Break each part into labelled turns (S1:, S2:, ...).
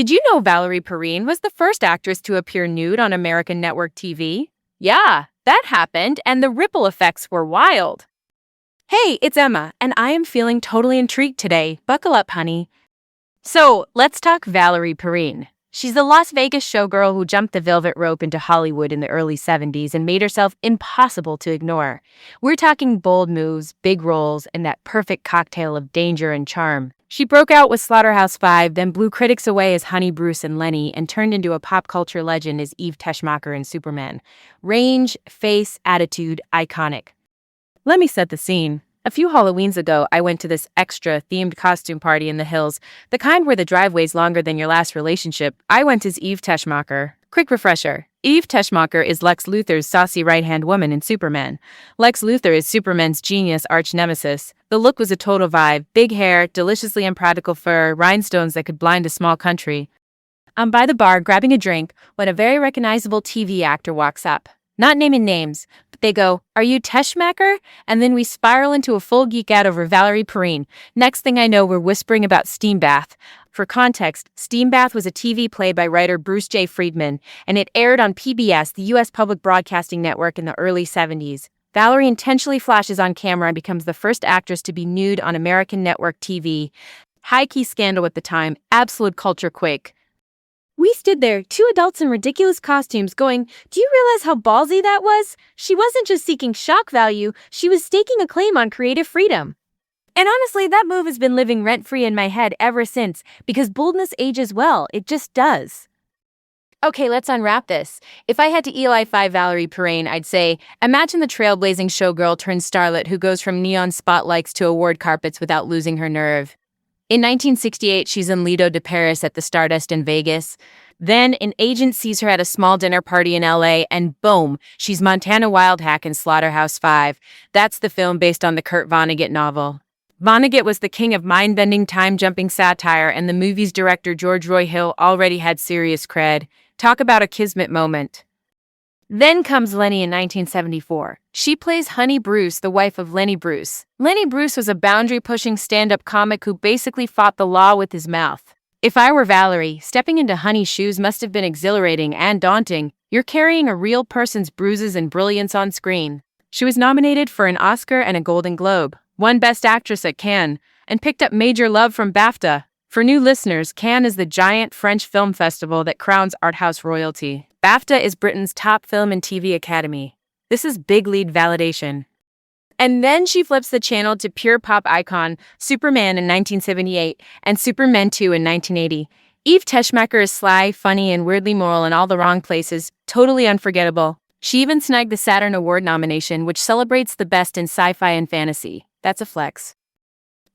S1: Did you know Valerie Perrine was the first actress to appear nude on American network TV? Yeah, that happened, and the ripple effects were wild. Hey, it's Emma, and I am feeling totally intrigued today. Buckle up, honey. So, let's talk Valerie Perrine. She's the Las Vegas showgirl who jumped the velvet rope into Hollywood in the early 70s and made herself impossible to ignore. We're talking bold moves, big roles, and that perfect cocktail of danger and charm. She broke out with Slaughterhouse-Five, then blew critics away as Honey, Bruce, and Lenny, and turned into a pop culture legend as Eve Teschmacher in Superman. Range, face, attitude, iconic. Let me set the scene. A few Halloweens ago, I went to this extra-themed costume party in the hills, the kind where the driveway's longer than your last relationship. I went as Eve Teschmacher. Quick refresher. Eve Teschmacher is Lex Luthor's saucy right-hand woman in Superman. Lex Luthor is Superman's genius arch-nemesis. The look was a total vibe. Big hair, deliciously impractical fur, rhinestones that could blind a small country. I'm by the bar grabbing a drink when a very recognizable TV actor walks up. Not naming names, but they go, "Are you Teschmacher?" And then we spiral into a full geek out over Valerie Perrine. Next thing I know, we're whispering about Steam Bath. For context, Steam Bath was a TV play by writer Bruce J. Friedman, and it aired on PBS, the U.S. Public Broadcasting Network, in the early 70s. Valerie intentionally flashes on camera and becomes the first actress to be nude on American network TV. High-key scandal at the time, absolute culture quake. We stood there, two adults in ridiculous costumes going, "Do you realize how ballsy that was? She wasn't just seeking shock value, she was staking a claim on creative freedom." And honestly, that move has been living rent-free in my head ever since, because boldness ages well, it just does. Okay, let's unwrap this. If I had to Eli-fy Valerie Perrine, I'd say, imagine the trailblazing showgirl turned starlet who goes from neon spotlights to award carpets without losing her nerve. In 1968, she's in Lido de Paris at the Stardust in Vegas. Then, an agent sees her at a small dinner party in LA, and boom, she's Montana Wildhack in Slaughterhouse-Five. That's the film based on the Kurt Vonnegut novel. Vonnegut was the king of mind-bending, time-jumping satire, and the movie's director George Roy Hill already had serious cred. Talk about a kismet moment. Then comes Lenny in 1974. She plays Honey Bruce, the wife of Lenny Bruce. Lenny Bruce was a boundary-pushing stand-up comic who basically fought the law with his mouth. If I were Valerie, stepping into Honey's shoes must have been exhilarating and daunting. You're carrying a real person's bruises and brilliance on screen. She was nominated for an Oscar and a Golden Globe, won Best Actress at Cannes, and picked up major love from BAFTA. For new listeners, Cannes is the giant French film festival that crowns art house royalty. BAFTA is Britain's top film and TV academy. This is big lead validation. And then she flips the channel to pure pop icon Superman in 1978 and Superman 2 in 1980. Eve Teschmacher is sly, funny, and weirdly moral in all the wrong places, totally unforgettable. She even snagged the Saturn Award nomination, which celebrates the best in sci-fi and fantasy. That's a flex.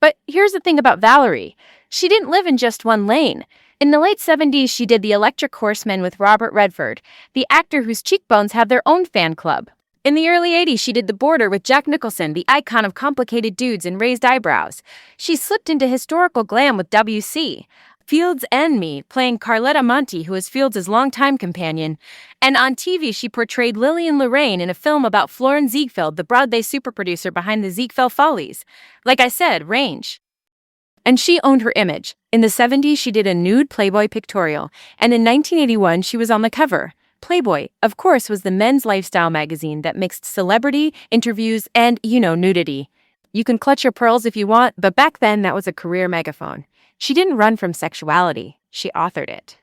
S1: But here's the thing about Valerie. She didn't live in just one lane. In the late 70s, she did The Electric Horseman with Robert Redford, the actor whose cheekbones have their own fan club. In the early 80s, she did The Border with Jack Nicholson, the icon of complicated dudes and raised eyebrows. She slipped into historical glam with W.C. Fields and Me, playing Carletta Monti, who is Fields' longtime companion. And on TV, she portrayed Lillian Lorraine in a film about Florin Ziegfeld, the Broadway superproducer behind the Ziegfeld Follies. Like I said, range. And she owned her image. In the 70s, she did a nude Playboy pictorial, and in 1981, she was on the cover. Playboy, of course, was the men's lifestyle magazine that mixed celebrity, interviews, and, nudity. You can clutch your pearls if you want, but back then, that was a career megaphone. She didn't run from sexuality. She authored it.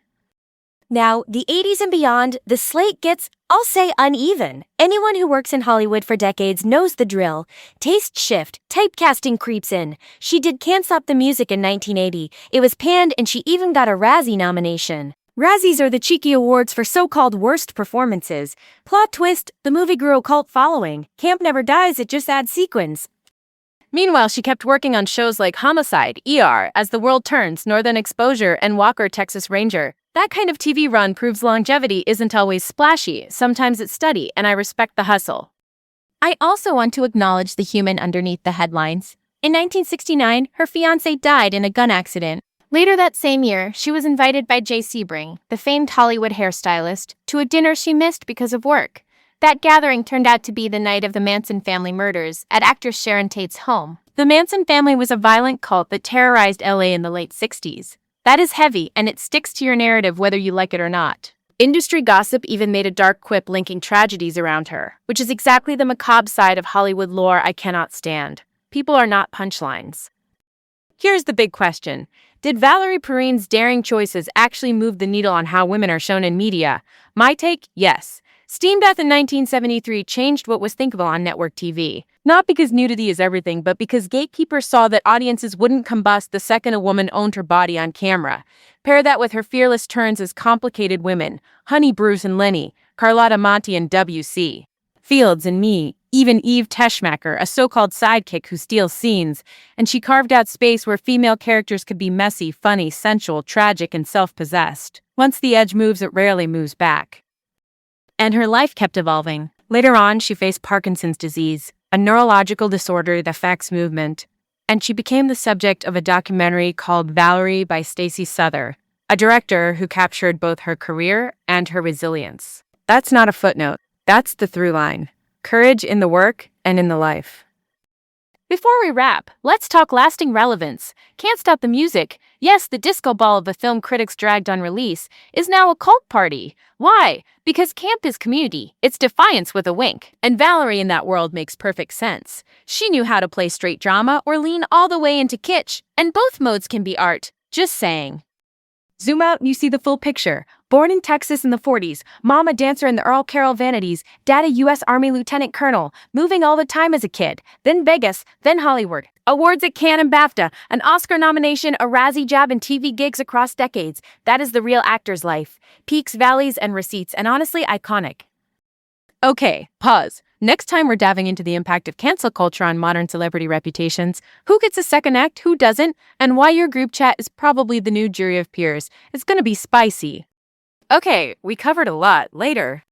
S2: Now, the 80s and beyond, the slate gets, I'll say, uneven. Anyone who works in Hollywood for decades knows the drill. Taste shift, typecasting creeps in. She did Can't Stop the Music in 1980. It was panned and she even got a Razzie nomination. Razzies are the cheeky awards for so-called worst performances. Plot twist, the movie grew a cult following. Camp never dies, it just adds sequins.
S1: Meanwhile, she kept working on shows like Homicide, ER, As the World Turns, Northern Exposure, and Walker, Texas Ranger. That kind of TV run proves longevity isn't always splashy, sometimes it's steady, and I respect the hustle. I also want to acknowledge the human underneath the headlines. In 1969, her fiancé died in a gun accident. Later that same year, she was invited by Jay Sebring, the famed Hollywood hairstylist, to a dinner she missed because of work. That gathering turned out to be the night of the Manson family murders at actress Sharon Tate's home. The Manson family was a violent cult that terrorized LA in the late 60s. That is heavy, and it sticks to your narrative whether you like it or not. Industry gossip even made a dark quip linking tragedies around her, which is exactly the macabre side of Hollywood lore I cannot stand. People are not punchlines. Here's the big question. Did Valerie Perrine's daring choices actually move the needle on how women are shown in media? My take, yes. Steam Death in 1973 changed what was thinkable on network TV. Not because nudity is everything, but because gatekeepers saw that audiences wouldn't combust the second a woman owned her body on camera. Pair that with her fearless turns as complicated women, Honey Bruce and Lenny, Carlotta Monty and W.C. Fields and me, even Eve Teschmacher, a so-called sidekick who steals scenes, and she carved out space where female characters could be messy, funny, sensual, tragic, and self-possessed. Once the edge moves, it rarely moves back. And her life kept evolving. Later on, she faced Parkinson's disease, a neurological disorder that affects movement, and she became the subject of a documentary called Valerie by Stacey Souther, a director who captured both her career and her resilience. That's not a footnote. That's the through line. Courage in the work and in the life. Before we wrap, let's talk lasting relevance. Can't Stop the Music, yes, the disco ball of the film critics dragged on release, is now a cult party. Why? Because camp is community. It's defiance with a wink. And Valerie in that world makes perfect sense. She knew how to play straight drama or lean all the way into kitsch, and both modes can be art. Just saying. Zoom out and you see the full picture. Born in Texas in the 40s, mom a dancer in the Earl Carroll Vanities, dad a U.S. Army lieutenant colonel, moving all the time as a kid, then Vegas, then Hollywood. Awards at Cannes and BAFTA, an Oscar nomination, a Razzie job, and TV gigs across decades. That is the real actor's life. Peaks, valleys, and receipts, and honestly iconic. Okay, pause. Next time we're diving into the impact of cancel culture on modern celebrity reputations, who gets a second act, who doesn't, and why your group chat is probably the new jury of peers. It's gonna be spicy. Okay, we covered a lot. Later.